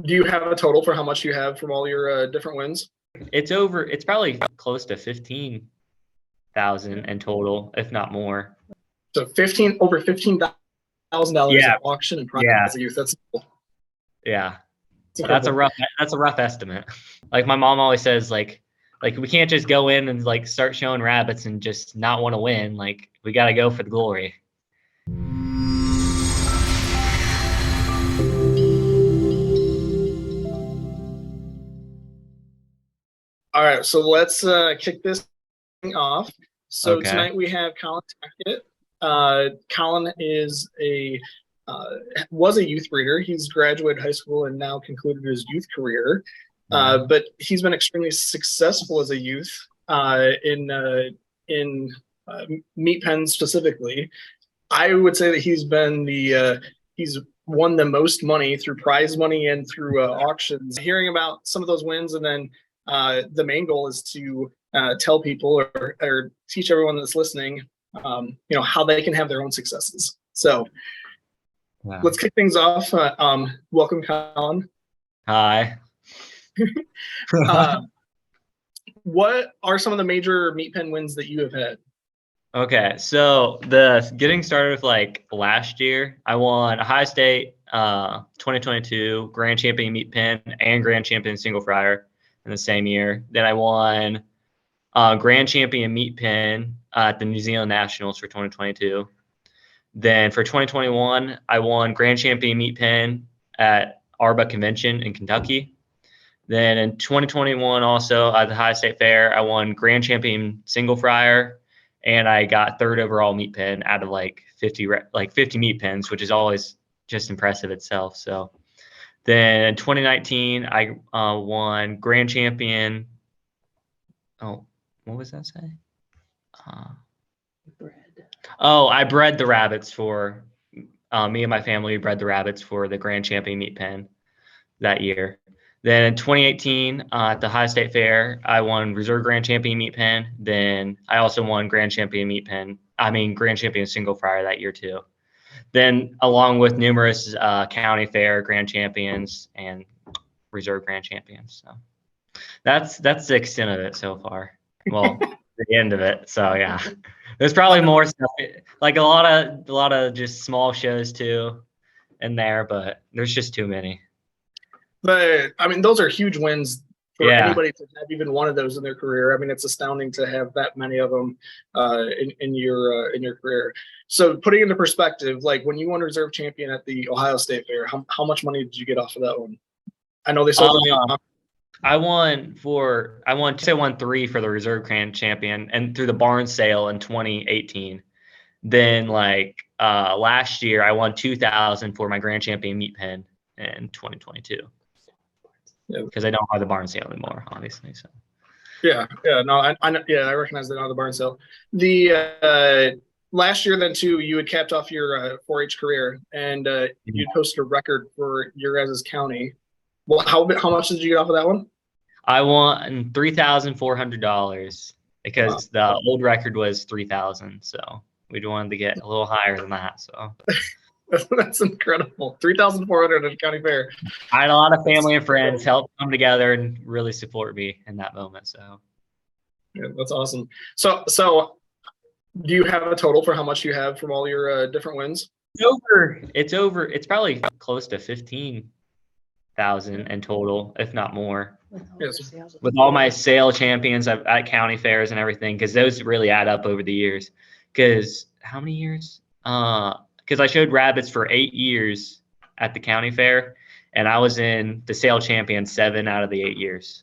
Do you have a total for how much you have from all your different wins? It's probably close to 15,000 in total, if not more. So over $15,000 Yeah, at auction and prize yeah, as a youth. That's cool. yeah. It's That's a incredible. rough estimate. Like my mom always says, like we can't just go in and like start showing rabbits and just not want to win. Like we got to go for the glory. All right, so let's kick this thing off. So Okay. tonight we have Colin Tackett. Colin is was a youth breeder. He's graduated high school and now concluded his youth career. But he's been extremely successful as a youth in meat pens specifically. I would say that he's won the most money through prize money and through auctions. Hearing about some of those wins, and then the main goal is to tell people or teach everyone that's listening, how they can have their own successes. So let's kick things off. Welcome, Colin. Hi. What are some of the major meat pen wins that you have had? Okay, so the getting started with like last year, I won Ohio State 2022 Grand Champion Meat Pen and Grand Champion Single Fryer in the same year. Then I won Grand Champion Meat Pen at the New Zealand Nationals for 2022. Then for 2021, I won Grand Champion Meat Pen at Arba Convention in Kentucky. Then in 2021, also at the Ohio State Fair, I won Grand Champion Single Fryer, and I got third overall meat pen out of like 50 meat pens, which is always just impressive itself. So then in 2019, I won Grand Champion. Oh, what was that say? I bred the rabbits for me and my family bred the rabbits for the Grand Champion meat pen that year. Then in 2018, at the Ohio State Fair, I won Reserve Grand Champion Meat Pen. Then I also won Grand Champion Grand Champion Single Fryer that year too. Then along with numerous county fair Grand Champions and Reserve Grand Champions. So that's the extent of it so far. Well, the end of it. So yeah, there's probably more stuff, like a lot of just small shows too in there, but there's just too many. But I mean, those are huge wins for Yeah. anybody to have even one of those in their career. I mean, it's astounding to have that many of them in your career. So putting into perspective, like when you won reserve champion at the Ohio State Fair, how much money did you get off of that one? I know they sold them. I won 3 for the reserve grand champion and through the barn sale in 2018. Then last year I won 2,000 for my grand champion meat pen in 2022. Because I don't have the barn sale anymore, obviously. So. Yeah, no, I recognize that on the barn sale. The last year, then too, you had capped off your 4-H career, and you posted a record for your guys' county. Well, how much did you get off of that one? I won $3,400 because the old record was 3,000. So we wanted to get a little higher than that. So. That's incredible. 3,400 at a county fair. I had a lot of family and friends help come together and really support me in that moment. So, yeah, that's awesome. So do you have a total for how much you have from all your different wins? It's probably close to 15,000 in total, if not more. Yes. With all my sale champions at county fairs and everything, because those really add up over the years. Because how many years? Because I showed rabbits for 8 years at the county fair, and I was in the sale champion 7 out of the 8 years.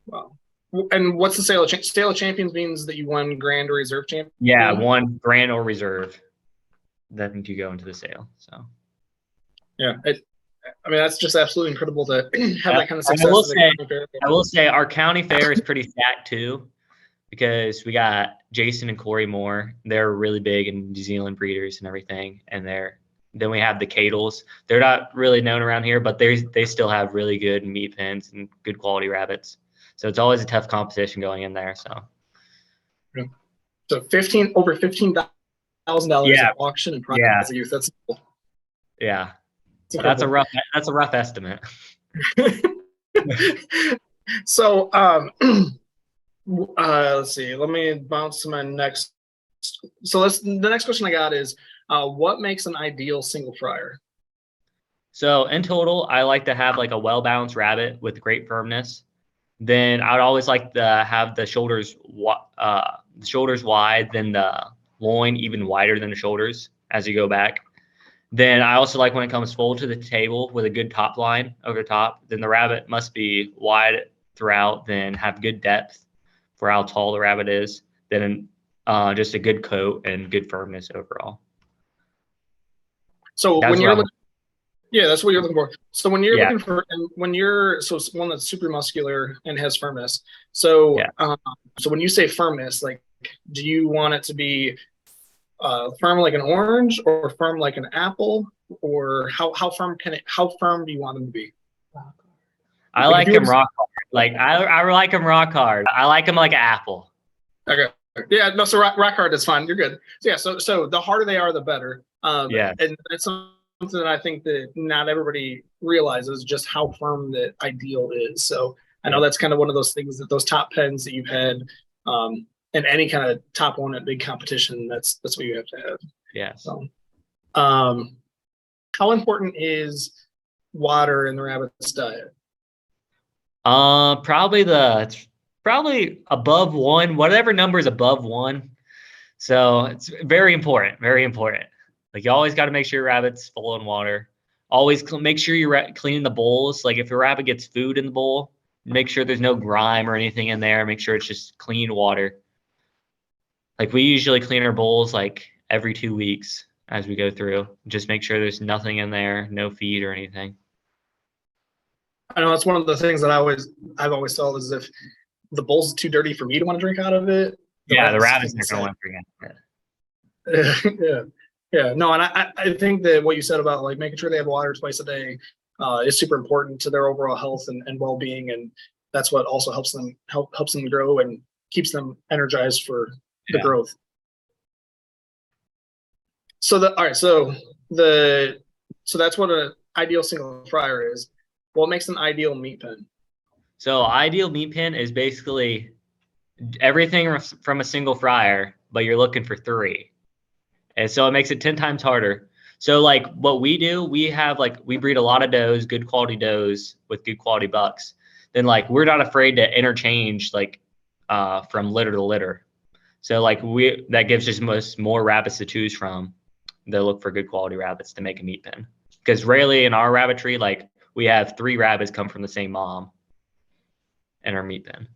Wow. And what's the sale of champions means that you won grand or reserve champion? Yeah, won grand or reserve. Then you go into the sale. So. Yeah, I mean that's just absolutely incredible to have that kind of success. I will say our county fair is pretty stacked too, because we got Jason and Corey Moore. They're really big in New Zealand breeders and everything. And then we have the Cadles. They're not really known around here, but they still have really good meat pens and good quality rabbits. So it's always a tough competition going in there. So. Yeah. So over $15,000 at auction and prize as a youth. That's cool. Yeah. That's a rough estimate. So, let's see. Let me bounce to my next. So the next question I got is, what makes an ideal single fryer? So in total, I like to have like a well-balanced rabbit with great firmness. Then I'd always like to have the shoulders wide, then the loin even wider than the shoulders as you go back. Then I also like when it comes full to the table with a good top line over the top. Then the rabbit must be wide throughout, then have good depth for how tall the rabbit is. Then just a good coat and good firmness overall. So That's when you're looking, yeah, that's what you're looking for. So when you're Yeah. looking for, and when you're, so it's one that's super muscular and has firmness. So, Yeah. So when you say firmness, like, do you want it to be firm like an orange or firm like an apple, or how firm do you want them to be? I like them rock hard. Like I like them rock hard. I like them like an apple. Okay. Yeah. No. So rock hard is fine. You're good. So yeah. So the harder they are, the better. Yeah. And that's something that I think that not everybody realizes, just how firm the ideal is. So I know that's kind of one of those things, that those top pens that you've had, in any kind of top one at big competition, that's what you have to have. Yeah. So, how important is water in the rabbit's diet? Probably above 1, whatever number is above 1. So it's very important, very important. Like you always got to make sure your rabbit's full in water. Always make sure you're cleaning the bowls. Like if your rabbit gets food in the bowl, make sure there's no grime or anything in there. Make sure it's just clean water. Like we usually clean our bowls like every 2 weeks as we go through. Just make sure there's nothing in there, no feed or anything. I know that's one of the things that I've always felt is, if the bowl's too dirty for me to want to drink out of it. The rabbits are going to want to drink out of it. Yeah. No, and I think that what you said about like making sure they have water twice a day is super important to their overall health and well-being, and that's what also helps them grow and keeps them energized for the growth. So that's what an ideal single fryer is. What makes an ideal meat pen? So ideal meat pen is basically everything from a single fryer, but you're looking for 3. And so it makes it 10 times harder. So like what we do, we breed a lot of does, good quality does with good quality bucks. Then like we're not afraid to interchange like from litter to litter. So like that gives us more rabbits to choose from. They look for good quality rabbits to make a meat pen. Because rarely in our rabbitry, like we have 3 rabbits come from the same mom in our meat pen.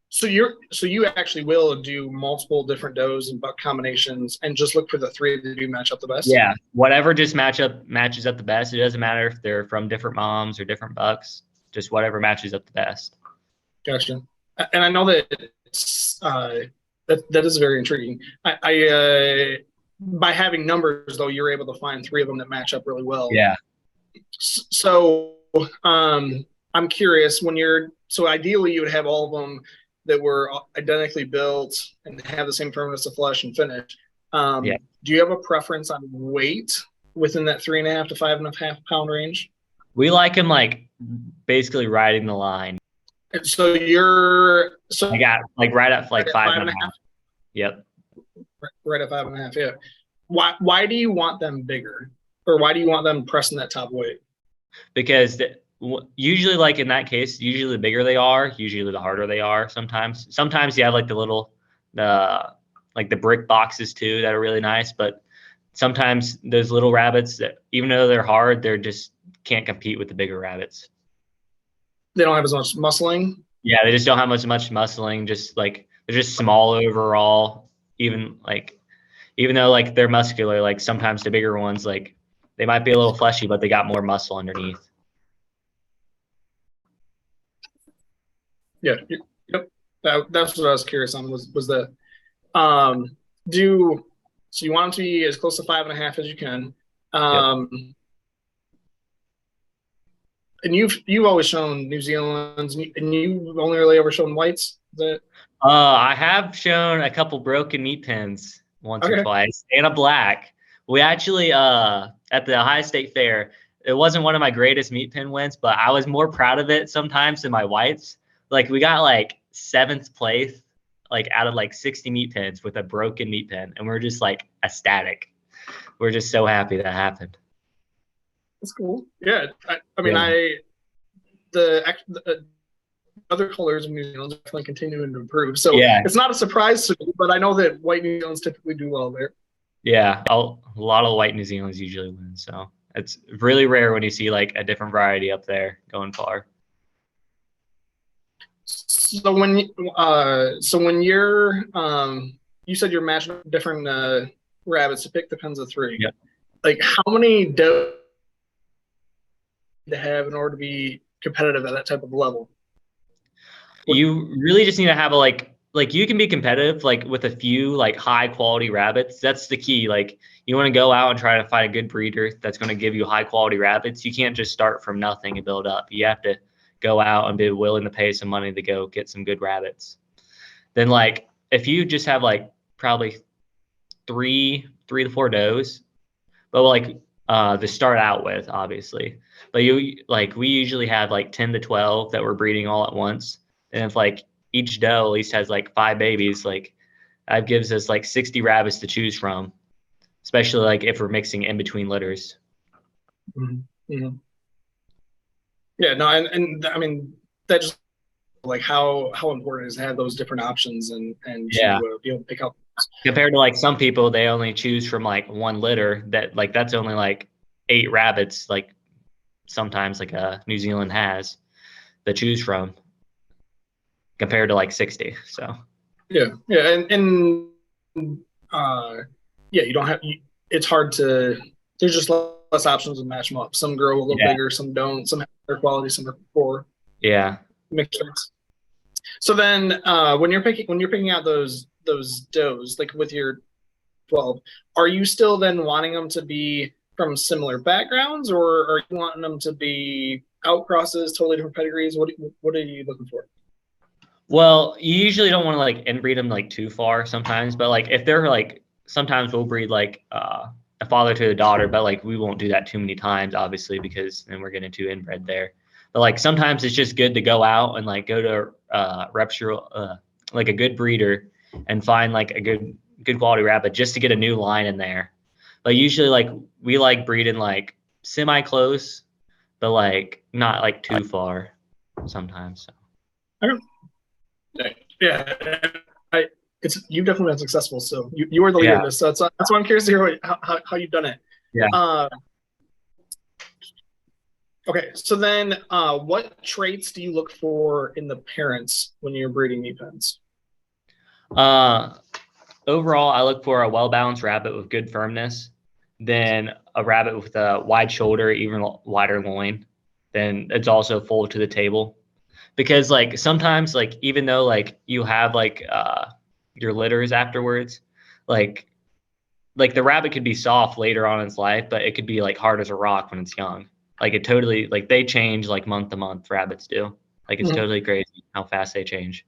So you actually will do multiple different does and buck combinations and just look for the 3 that do match up the best? Yeah, whatever just matches up the best. It doesn't matter if they're from different moms or different bucks, just whatever matches up the best. Gotcha. And I know that that is very intriguing. I by having numbers though, you're able to find 3 of them that match up really well. Yeah. So I'm curious, so ideally you would have all of them that were identically built and have the same firmness of flesh and finish. Do you have a preference on weight within that 3.5 to 5.5 pound range? We like them like basically riding the line. And so I got like right at like 5.5. Yep. Right at 5.5. Yeah. Why do you want them bigger, or why do you want them pressing that top weight? Because usually, like in that case, usually the bigger they are, usually the harder they are. Sometimes you have like like the brick boxes too that are really nice, but sometimes those little rabbits that even though they're hard, they're just can't compete with the bigger rabbits. They don't have as much muscling. Yeah, they just don't have much muscling. Just like they're just small overall. Even though like they're muscular, like sometimes the bigger ones like they might be a little fleshy, but they got more muscle underneath. Yeah. Yep. That's what I was curious on. Was the so you want them to be as close to 5.5 as you can. And you've always shown New Zealand's, and you've only really ever shown whites. I have shown a couple broken meat pens once or twice, and a black. We actually at the Ohio State Fair, it wasn't one of my greatest meat pen wins, but I was more proud of it sometimes than my whites. Like we got like 7th place, like out of like 60 meat pens with a broken meat pen, and we're just like ecstatic. We're just so happy that happened. That's cool. Yeah, I mean, Yeah. the other colors of New Zealand definitely continuing to improve. So Yeah. it's not a surprise to me, but I know that white New Zealanders typically do well there. Yeah. A lot of white New Zealanders usually win. So it's really rare when you see like a different variety up there going far. So when you're you said you're matching different rabbits to pick the pens of three. Yeah. Like how many does to have in order to be competitive at that type of level? You really just need to have a like you can be competitive like with a few like high quality rabbits. That's the key. Like you want to go out and try to find a good breeder that's going to give you high quality rabbits. You can't just start from nothing and build up. You have to go out and be willing to pay some money to go get some good rabbits. Then like if you just have like probably three to four does, but like to start out with, obviously. But you like we usually have like 10 to 12 that we're breeding all at once. And if like each doe at least has like 5 babies, like that gives us like 60 rabbits to choose from, especially like if we're mixing in between litters. Mm-hmm. Yeah, no, and I mean that just like how important it is to have those different options and Yeah. to be able to pick up. Compared to like some people, they only choose from like one litter that like that's only like 8 rabbits, like sometimes like New Zealand has to choose from compared to like 60. So Yeah, and yeah, you don't have. It's hard to. There's just less options to match them up. Some grow a little yeah. bigger, some don't. Some have better quality, some are poor. Yeah. Makes sense. So then, when you're picking out those does, like with your 12, are you still then wanting them to be from similar backgrounds, or are you wanting them to be outcrosses, totally different pedigrees? What are you looking for? Well, you usually don't want to like inbreed them like too far sometimes, but like if they're like sometimes we'll breed like a father to a daughter, but like we won't do that too many times, obviously, because then we're getting too inbred there. But like sometimes it's just good to go out and like go to like a good breeder and find like a good quality rabbit just to get a new line in there. But usually like we like breeding like semi close, but like not like too far sometimes. So. Yeah, you've definitely been successful. So you are the leader Yeah. in this. So that's why I'm curious to hear how you've done it. Yeah. Okay, so then what traits do you look for in the parents when you're breeding meat pens? Overall, I look for a well-balanced rabbit with good firmness, then a rabbit with a wide shoulder, even wider loin. Then it's also full to the table. Because like sometimes like even though like you have like your litters afterwards, like the rabbit could be soft later on in its life, but it could be like hard as a rock when it's young. Like it totally like they change like month to month, rabbits do. Like it's totally crazy how fast they change.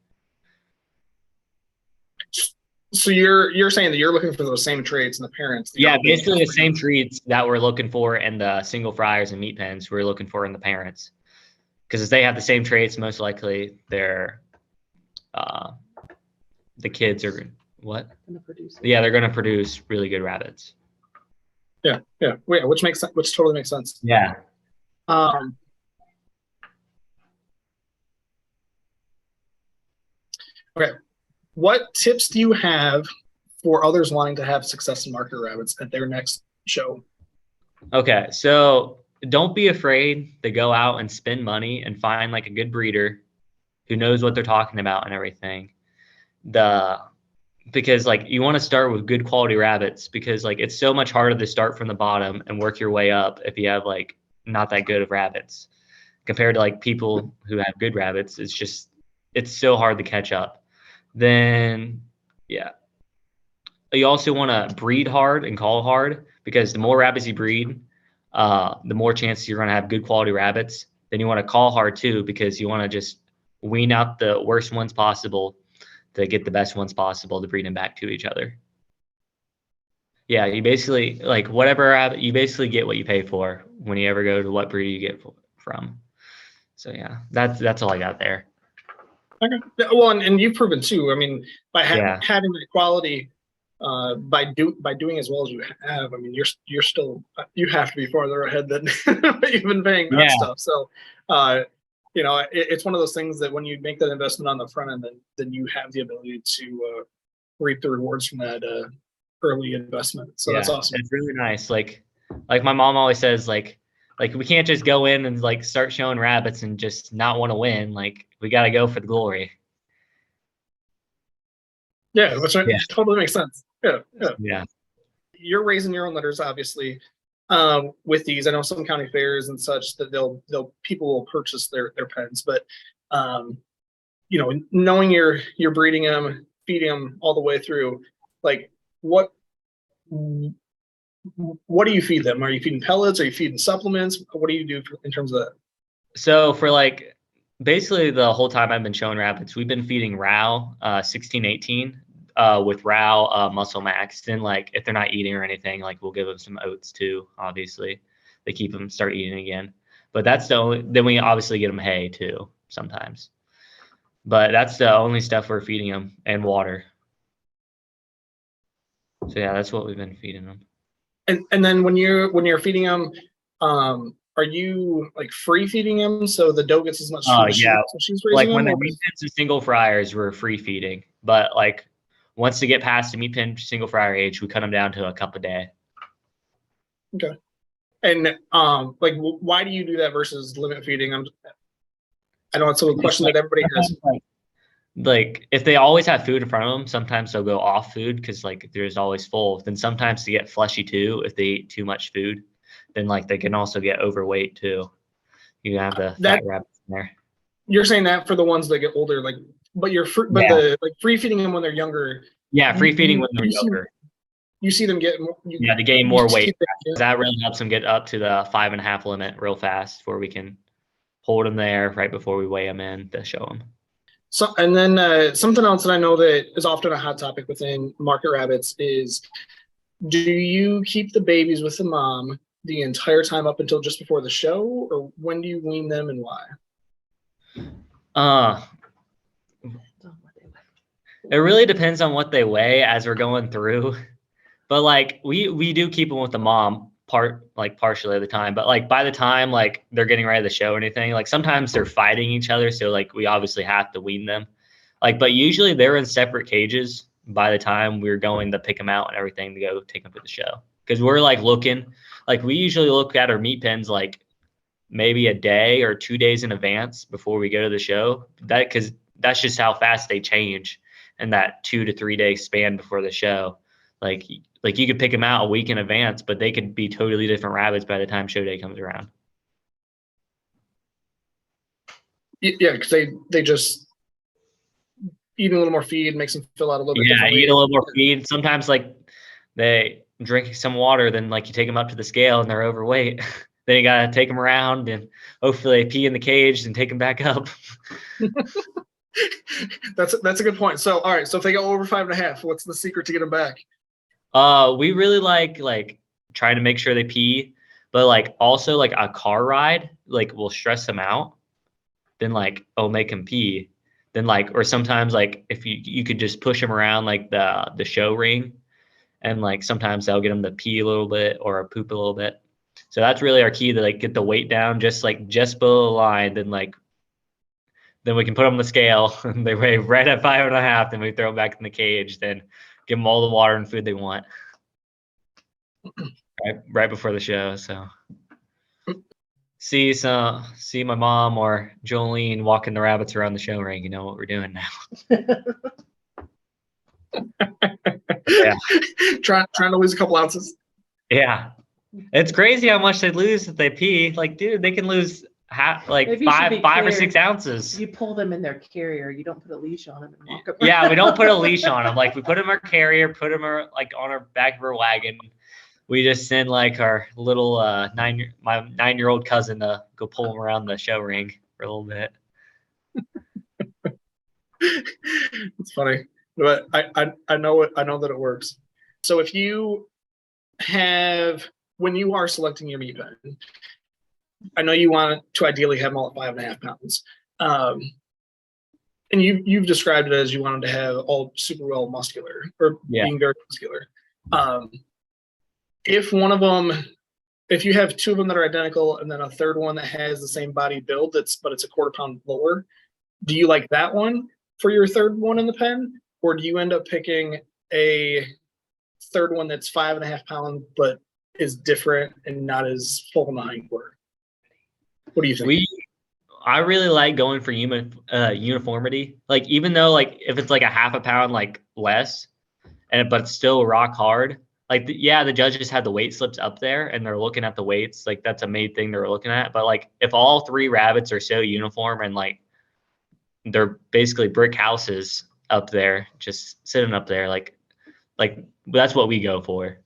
So you're saying that you're looking for those same traits in the parents. Yeah, basically the same treats that we're looking for in the single fryers and meat pens we're looking for in the parents. Because if they have the same traits, most likely they're the kids are what? Yeah, they're gonna produce really good rabbits. Yeah, which makes sense, which totally makes sense. Yeah. Okay. What tips do you have for others wanting to have success in market rabbits at their next show? Okay, so don't be afraid to go out and spend money and find like a good breeder who knows what they're talking about and everything. Because like you want to start with good quality rabbits because like it's so much harder to start from the bottom and work your way up if you have like not that good of rabbits compared to like people who have good rabbits. It's so hard to catch up. Then yeah, you also want to breed hard and call hard because the more rabbits you breed, the more chances you're going to have good quality rabbits. Then you want to call hard too because you want to just wean out the worst ones possible to get the best ones possible to breed them back to each other. Yeah, you basically like whatever rabbit, you basically get what you pay for when you ever go to what breed you get from. So yeah, that's all I got there. Okay. Yeah, well, and you've proven too. I mean, by Yeah. having the quality, by doing as well as you have, I mean, you're still you have to be farther ahead than you've been paying that Yeah. stuff. So, uh, you know, it's one of those things that when you make that investment on the front end, then you have the ability to reap the rewards from that early investment. So that's Yeah, awesome. it's really nice. Like my mom always says, like we can't just go in and like start showing rabbits and just not want to win. Like we got to go for the glory. Yeah, which Yeah. totally makes sense. Yeah, yeah. Yeah. You're raising your own litters, obviously. With these, I know some county fairs and such that they'll people will purchase their pens, but um, you know, knowing you're breeding them, feeding them all the way through, like what what do you feed them? Are you feeding pellets? Are you feeding supplements? What do you do in terms of that? So for like basically the whole time I've been showing rabbits, we've been feeding Row 1618 with Row Muscle Max. And like if they're not eating or anything, like we'll give them some oats too. Obviously, they keep them start eating again. But that's the only. Then we obviously get them hay too sometimes. But that's the only stuff we're feeding them and water. So yeah, that's what we've been feeding them. And then when you're feeding them, are you like free feeding them so the doe gets as much food as Yeah. she's raising Like when them? they're Or meat pens and single fryers, we're free feeding. But like once they get past the meat pen single fryer age, we cut them down to a cup a day. okay. And like, why do you do that versus limit feeding? I know it's a question that everybody has. Like if they always have food in front of them, sometimes they'll go off food because like there's always full. Then sometimes they get fleshy too if they eat too much food. Then like they can also get overweight too. You have the That fat rabbits in there. you're saying that for the ones that get older, like, but but Yeah. the like free feeding them when they're younger, Yeah, you free feeding when they're you see younger. you see them get more. Yeah, to gain You more see weight. them, That really helps them get up to the 5.5 limit real fast, where we can hold them there right before we weigh them in to show them. so, and then something else that I know that is often a hot topic within market rabbits is, do you keep the babies with the mom the entire time up until just before the show, or when do you wean them and why? Uh, it really depends on what they weigh as we're going through. But like we do keep them with the mom partially of the time. But like by the time like they're getting ready to show anything, like sometimes they're fighting each other, so like we obviously have to wean them. Like, but usually they're in separate cages by the time we're going to pick them out and everything to go take them to the show. Because we're like looking, like we usually look at our meat pens like maybe a day or 2 days in advance before we go to the show. Because that's just how fast they change in that 2 to 3 day span before the show. Like you could pick them out a week in advance, but they could be totally different rabbits by the time show day comes around. Yeah, because they just eat a little more feed, makes them fill out a little bit differently. Eat a little more feed. Sometimes like they drink some water, then like you take them up to the scale and they're overweight. Then you gotta take them around and hopefully they pee in the cage and take them back up. That's a good point. So all right, so if they go over 5.5, what's the secret to get them back? We really like trying to make sure they pee, but like also like a car ride like will stress them out. Then like make them pee. Then like or sometimes like if you could just push them around like the show ring, and like sometimes they'll get them to pee a little bit or poop a little bit. So that's really our key to like get the weight down just below the line. Then we can put them on the scale and they weigh right at 5.5. Then we throw them back in the cage. Then give them all the water and food they want. Right before the show. So see my mom or Jolene walking the rabbits around the show ring. You know what we're doing now. Yeah. Trying to lose a couple ounces. Yeah. It's crazy how much they lose if they pee. Like, dude, they can lose like five or 6 ounces. You pull them in their carrier. You don't put a leash on them and walk up. Yeah, we don't put a leash on them. Like we put them in our carrier, put them like on our back of our wagon. We just send like our little my 9-year-old cousin to go pull them around the show ring for a little bit. It's funny, but I know that it works. So if you when you are selecting your meat pen, I know you want to ideally have them all at 5.5 pounds. And you've described it as you wanted to have all super well muscular or being very muscular. If one of them, if you have two of them that are identical and then a third one that has the same body build, but it's a 1/4 pound lower, do you like that one for your third one in the pen, or do you end up picking a third one that's 5.5 pounds but is different and not as full in the hind quarter? What do you think? I really like going for uniformity. Like, even though like if it's like a 1/2 pound like less, but it's still rock hard. Like, the judges had the weight slips up there and they're looking at the weights. Like, that's a main thing they're looking at. But like, if all 3 rabbits are so uniform and like they're basically brick houses up there, just sitting up there, like that's what we go for,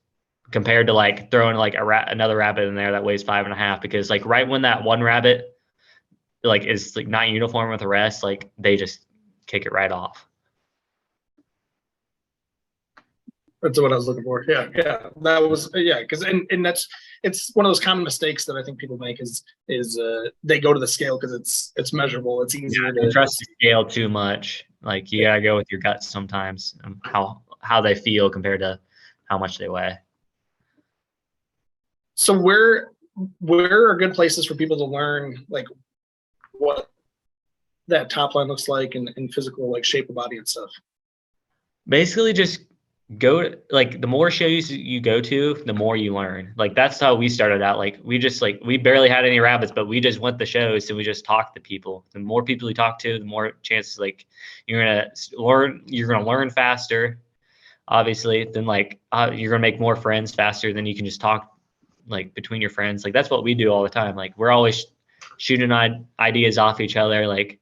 compared to like throwing like another rabbit in there that weighs 5.5, because like right when that one rabbit like is like not uniform with the rest, like they just kick it right off. That's what I was looking for. Yeah, that was because and it's one of those common mistakes that I think people make is they go to the scale because it's measurable. It's easier to trust the scale too much. Like, you gotta go with your guts sometimes, how they feel compared to how much they weigh. So where are good places for people to learn like what that top line looks like and physical like shape of body and stuff? Basically, just go to, like, the more shows you go to, the more you learn. Like, that's how we started out. Like, we barely had any rabbits, but we just went to shows and we just talked to people. The more people you talk to, the more chances like you're gonna learn faster, obviously. Then like you're gonna make more friends faster than you can just talk like between your friends. Like, that's what we do all the time. Like, we're always shooting ideas off each other, like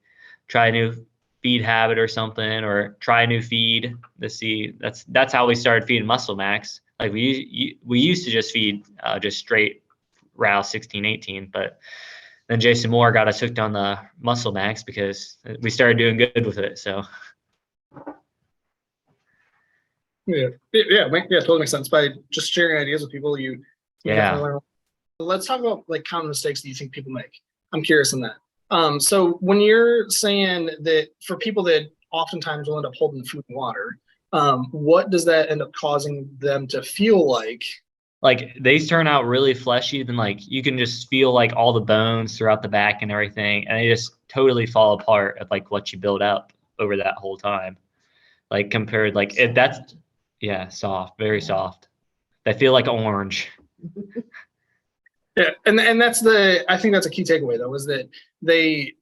try a new feed habit or something, or try a new feed to see. That's how we started feeding Muscle Max. Like, we used to just feed just straight Rouse 16-18, but then Jason Moore got us hooked on the Muscle Max because we started doing good with it. So yeah, totally makes sense. By just sharing ideas with people, you definitely learn. Let's talk about like common mistakes that you think people make. I'm curious on that. So when you're saying that for people that oftentimes will end up holding food and water, what does that end up causing them to feel like? Like, they turn out really fleshy, then like you can just feel like all the bones throughout the back and everything, and they just totally fall apart of like what you build up over that whole time. Like, compared, like soft, very soft. They feel like orange. Yeah, and I think that's a key takeaway though, is that they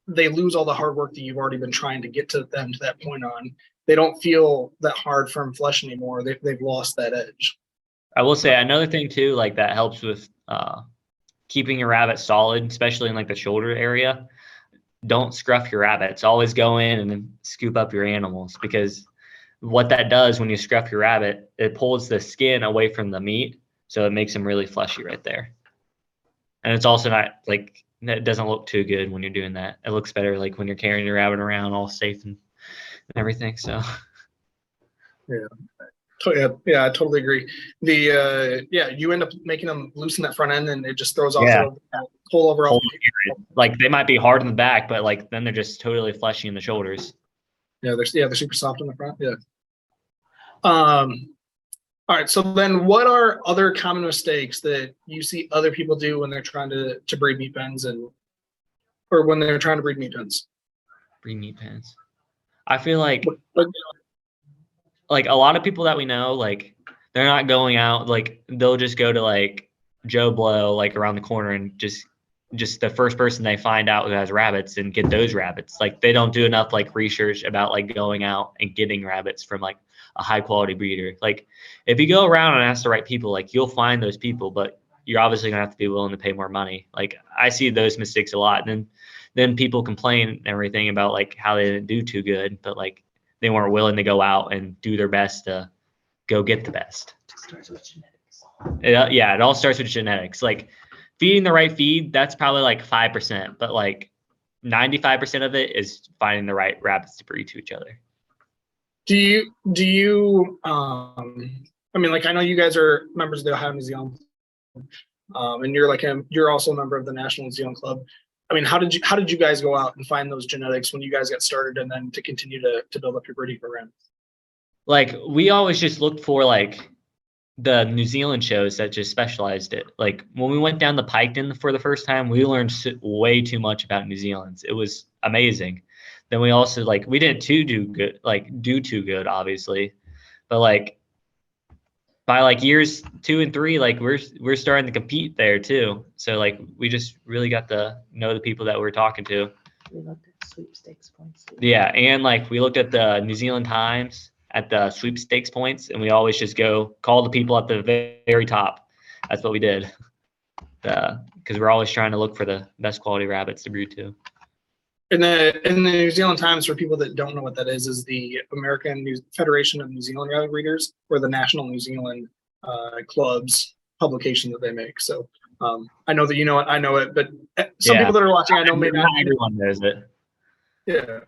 lose all the hard work that you've already been trying to get to them to that point on. They don't feel that hard, firm flesh anymore. They've lost that edge. I will say another thing too, like that helps with keeping your rabbit solid, especially in like the shoulder area. Don't scruff your rabbits. Always go in and then scoop up your animals, because what that does when you scruff your rabbit, it pulls the skin away from the meat, so it makes them really fleshy right there. And it's also not like, it doesn't look too good when you're doing that. It looks better like when you're carrying your rabbit around all safe and everything. So yeah, I totally agree. You end up making them loosen that front end, and it just throws off the whole overall. Like, they might be hard in the back, but like then they're just totally fleshy in the shoulders. Yeah, they're super soft in the front. Yeah. All right. So then, what are other common mistakes that you see other people do when they're trying to breed meat pens, or when they're trying to breed meat pens? Breed meat pens. I feel like a lot of people that we know, like, they're not going out. Like, they'll just go to like Joe Blow, like around the corner, and just the first person they find out who has rabbits and get those rabbits. Like, they don't do enough like research about like going out and getting rabbits from like a high quality breeder. Like, if you go around and ask the right people, like, you'll find those people, but you're obviously gonna have to be willing to pay more money. Like, I see those mistakes a lot. And then people complain and everything about like how they didn't do too good, but like they weren't willing to go out and do their best to go get the best. It starts with genetics. It all starts with genetics. Like, feeding the right feed, that's probably like 5%, but like 95% of it is finding the right rabbits to breed to each other. Do you I mean, like I know you guys are members of the Ohio New Zealand, and you're also a member of the National New Zealand Club. I mean, how did you guys go out and find those genetics when you guys got started, and then to continue to build up your breeding program? Like we always just looked for like the New Zealand shows that just specialized it. Like when we went down the Piketon for the first time, we learned way too much about New Zealand's. It was amazing. Then we also like we didn't do too good, obviously, but like by like years 2 and 3, like we're starting to compete there too. So like we just really got to know the people that we're talking to. We looked at sweepstakes points. Yeah, and like we looked at the New Zealand Times at the sweepstakes points, and we always just go call the people at the very top. That's what we did, because we're always trying to look for the best quality rabbits to breed to. In the New Zealand Times, for people that don't know what that is the American Federation of New Zealand Rabbit Breeders, or the National New Zealand Club's publication that they make. So I know that you know it, I know it, but some people that are watching, I know may not. Everyone knows it. Yeah.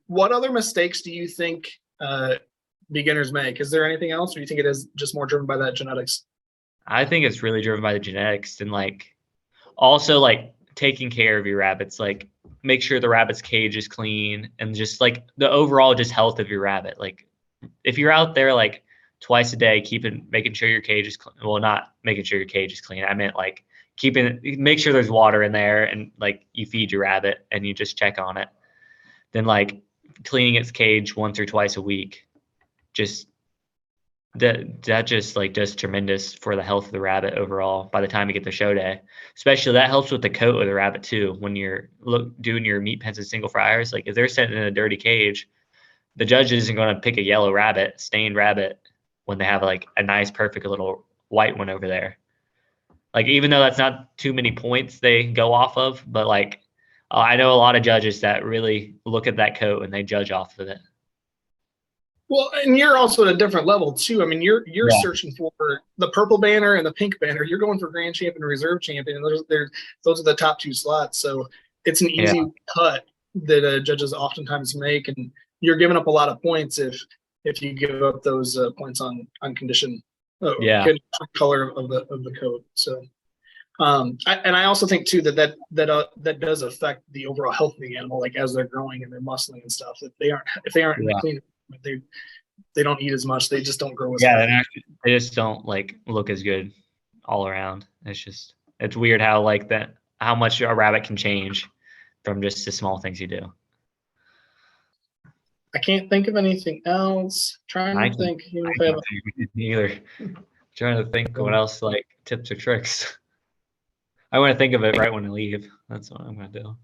What other mistakes do you think beginners make? Is there anything else, or do you think it is just more driven by that genetics? I think it's really driven by the genetics, and like also like taking care of your rabbits. Like make sure the rabbit's cage is clean, and just like the overall just health of your rabbit. Like if you're out there like twice a day, making sure your cage is clean. Well, not making sure your cage is clean. I meant like make sure there's water in there, and like you feed your rabbit and you just check on it. Then like cleaning its cage once or twice a week, just that just like does tremendous for the health of the rabbit overall by the time you get to show day. Especially that helps with the coat of the rabbit too. When you're doing your meat pens and single fryers, like if they're sitting in a dirty cage, the judge isn't going to pick a yellow rabbit, stained rabbit, when they have like a nice, perfect little white one over there. Like even though that's not too many points they go off of, but like I know a lot of judges that really look at that coat and they judge off of it. Well, and you're also at a different level too. I mean, you're searching for the purple banner and the pink banner. You're going for grand champion, reserve champion. Those are the top 2 slots. So it's an easy cut that judges oftentimes make, and you're giving up a lot of points if you give up those points on condition, color of the coat. So, I also think too that does affect the overall health of the animal, like as they're growing and they're muscling and stuff. If they aren't in the clean, they don't eat as much. They just don't grow as much. They just don't like look as good all around. It's weird how much a rabbit can change from just the small things you do. I can't think of anything else. Trying to think either. Trying to think what else, like tips or tricks. I want to think of it right when I leave. That's what I'm gonna do.